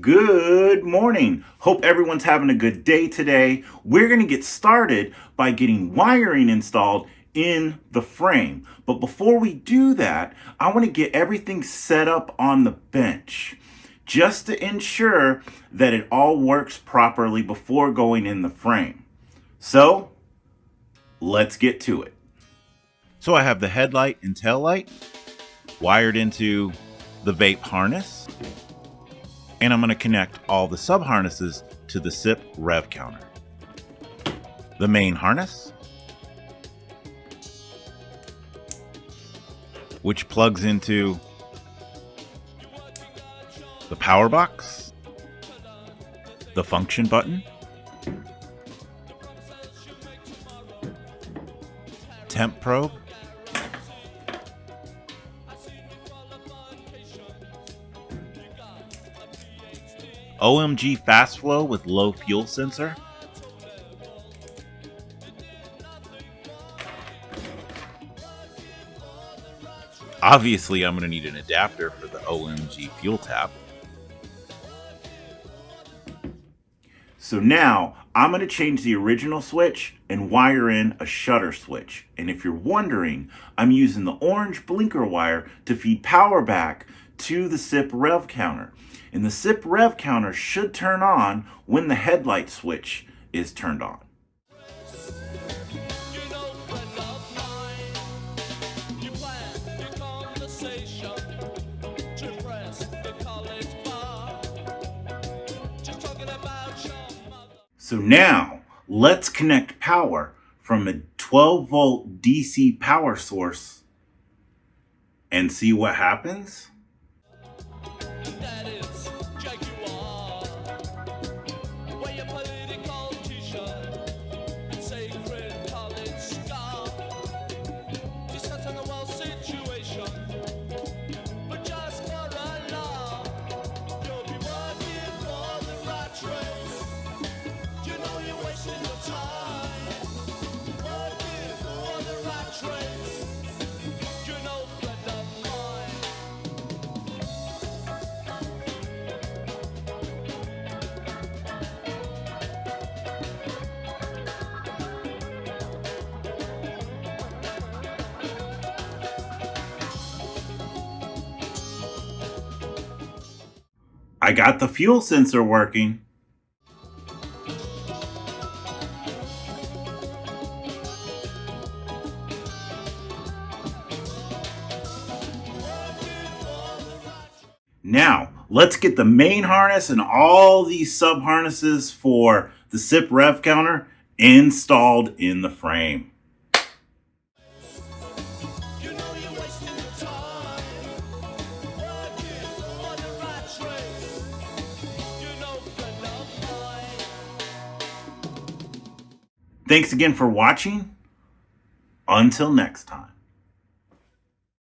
Good morning. Hope everyone's having a good day today. We're going to get started by getting wiring installed in the frame. But before we do that, I want to get everything set up on the bench just to ensure that it all works properly before going in the frame. So, let's get to it. So I have the headlight and tail light wired into the VAPE harness. And I'm going to connect all the sub harnesses to the SIP rev counter. The main harness, which plugs into the power box, the function button, temp probe, OMG fast flow with low fuel sensor, obviously I'm going to need an adapter for the OMG fuel tap. So now I'm going to change the original switch and wire in a shutter switch. And if you're wondering, I'm using the orange blinker wire to feed power back to the SIP rev counter. And the SIP rev counter should turn on when the headlight switch is turned on. So now let's connect power from a 12-volt DC power source and see what happens. I got the fuel sensor working. Now, let's get the main harness and all these sub harnesses for the SIP rev counter installed in the frame. Thanks again for watching. Until next time.